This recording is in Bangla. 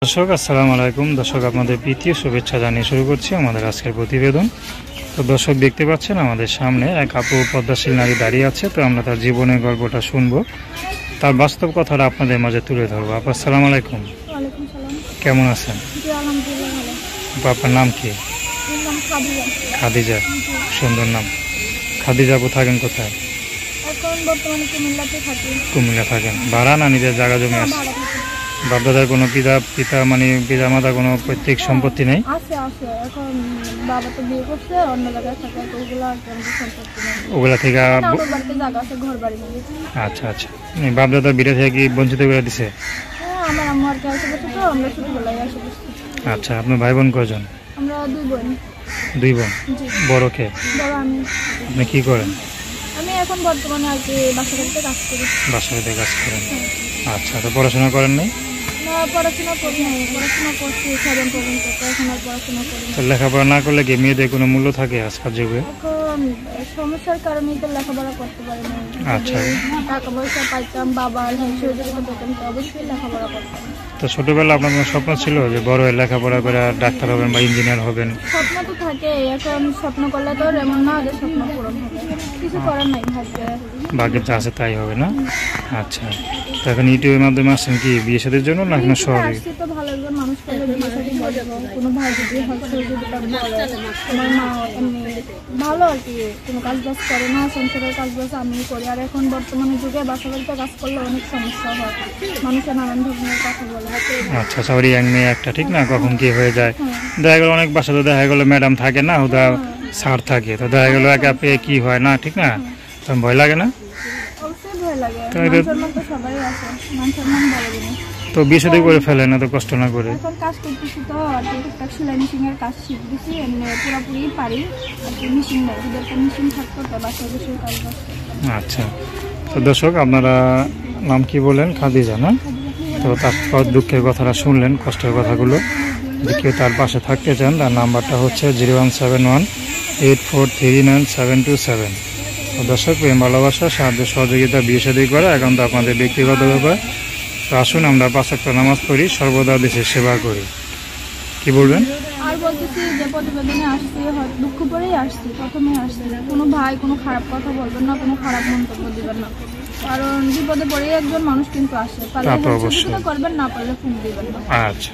দর্শক আসসালামু আলাইকুম। দর্শক আপনাদের প্রীতি শুভেচ্ছা জানিয়ে শুরু করছি আমাদের আজকের প্রতিবেদন। তো দর্শক দেখতে পাচ্ছেন আমাদের সামনে এক আপু পদ্মাশীল নারী দাঁড়িয়ে আছে। তো আমরা তার জীবনের গল্পটা শুনবো, তার বাস্তব কথাটা আপনাদের মাঝে তুলে ধরবো। আপু আসসালামু আলাইকুম। ওয়ালাইকুম সালাম। কেমন আছেন? জি আলহামদুলিল্লাহ ভালো। আপু আপনার নাম কি? আমার নাম খাদিজা। খাদিজা, জি। সুন্দর নাম। খাদিজা আপু থাকেন কোথায়? এখন বর্তমানে কুমিল্লাতে থাকি। কুমিল্লা থাকেন। ভাড়া না নিজের জায়গা জমি আছে? ভাড়া থাকি। বাপদাদার কোনো পিতা মানে পিতা মাতার কোনো পৈতৃক সম্পত্তি নেই? আছে আছে, এখন বাবা তো বিয়ে করছে, অন্য জায়গায় থাকে, তো ওগুলো আর কেমন সম্পত্তি নেই। ওগুলা থেকে আমার বাড়িতে জায়গা আছে, ঘর বাড়ি নিয়ে। আচ্ছা আচ্ছা, বাপদাদার বিটা থেকে কি বঞ্চিত করে দিছে? হ্যাঁ, আমার আম্মু আর কি আসে বসে, তো আমরা ছোটবেলায় আসে বসছি। আচ্ছা, আপনার ভাই বোন কজন? আমরা দুই বোন। দুই বোন। জি। বড় কে? বড় আমি। আপনি কি করেন? আমি এখন বর্তমানে আর কি বাসা বাড়িতে কাজ করি। বাসা বাড়িতে কাজ করেন। আচ্ছা, তো পড়াশোনা করেন নাই? না, পড়াশোনা করি নাই। পড়াশোনা করছি 7 পর্যন্ত, তো এখন আর পড়াশোনা করি না। তো লেখাপড়া না করলে কি মেয়েদের কোনো মূল্য থাকে আজকাল যুগে? এখন সমস্যার কারণেই তো লেখাপড়া করতে পারি না। আচ্ছা। যদি টাকা পয়সা পাইতাম, বাবা সহযোগিতা পেতাম, তো অবশ্যই লেখাপড়া করতাম। তো ছোটবেলা আপনার কোনো স্বপ্ন ছিল যে বড় হয়ে লেখাপড়া করে ডাক্তার হবেন বা ইঞ্জিনিয়ার হবেন? স্বপ্ন তো থাকে, এখন স্বপ্ন করলে তো এমন না যে স্বপ্ন পূরণ হবে, কিছু করার নাই, ভাগ্যে। ভাগ্যে যা আছে তাই হবে না? আচ্ছা, তো এখন ইউটিউবের মাধ্যমে আসছেন কি বিয়ে শাদীর জন্য না কোনো শহরে? আসছি তো ভালো একজন মানুষ পেলে বিয়ে শাদী করবো, কোনো ভাই যদি হয় সহযোগিতা করে। আমার মা এমনি ভালো আর কি, কোনো কাজ বাজ করে না, সংসারের কাজ বাজ আমি করি। আর এখন বর্তমানে যুগে বাসা বাড়িতে কাজ করলে অনেক সমস্যা হয়, মানুষের নানান ধরনের কথা বলে। আচ্ছা, সরি এক মেয়ে একটা, ঠিক না? কখন কি হয়ে যায় হ্যাঁ। দেখা গেল অনেক বাসাতে দেখা গেলো ম্যাডাম থাকে না, ওটা স্যার থাকে, তো দেখা গেলো একা পেয়ে কি হয় না, ঠিক না? তখন ভয় লাগে না? অবশ্যই ভয় লাগে, তো এটা- মান-সম্মান তো সবাই আছে, মান-সম্মান বড় জিনিস। তো বিয়ে শাদী করে ফেলে না তো কষ্ট না করে? এখন কাজ করতেছি তো আর কি, টুকটাক সেলাই মেশিনের কাজ শিখতেছি, এমনি পুরোপুরি পারি আর কি। মেশিন নেই, যদি একটা মেশিন থাকতো তো বাসায় বসে কাজ করতাম। আচ্ছা, তো দর্শক আপনারা নাম কি বলেন? খাদিজা না? তো তার দুঃখের কথাটা শুনলেন, কষ্টের কথাগুলো। যদি কেউ তার পাশে থাকতে চান তার নাম্বারটা হচ্ছে 017184397727। তো দর্শক প্রেম ভালোবাসা সাহায্য সহযোগিতা বিয়ে শাদী করা এখন তো আপনাদের ব্যক্তিগত ব্যাপার। তো আসুন আমরা 5 ওয়াক্ত নামাজ পড়ি, সর্বদা দেশের সেবা করি। কি বলবেন? আর বলতেছি যে প্রতিবেদনে আসছি, হয়তো দুঃখ করেই আসছি, প্রথমে আসছি। কোনো ভাই কোনো খারাপ কথা বলবেন না, কোনো খারাপ মন্তব্য দিবেন না, কারণ বিপদে পড়ে একজন মানুষ কিন্তু আসে। পারলে তা তো অবশ্যই। সহযোগিতা করবেন, না পারলে ফোন দিবেন না। আচ্ছা।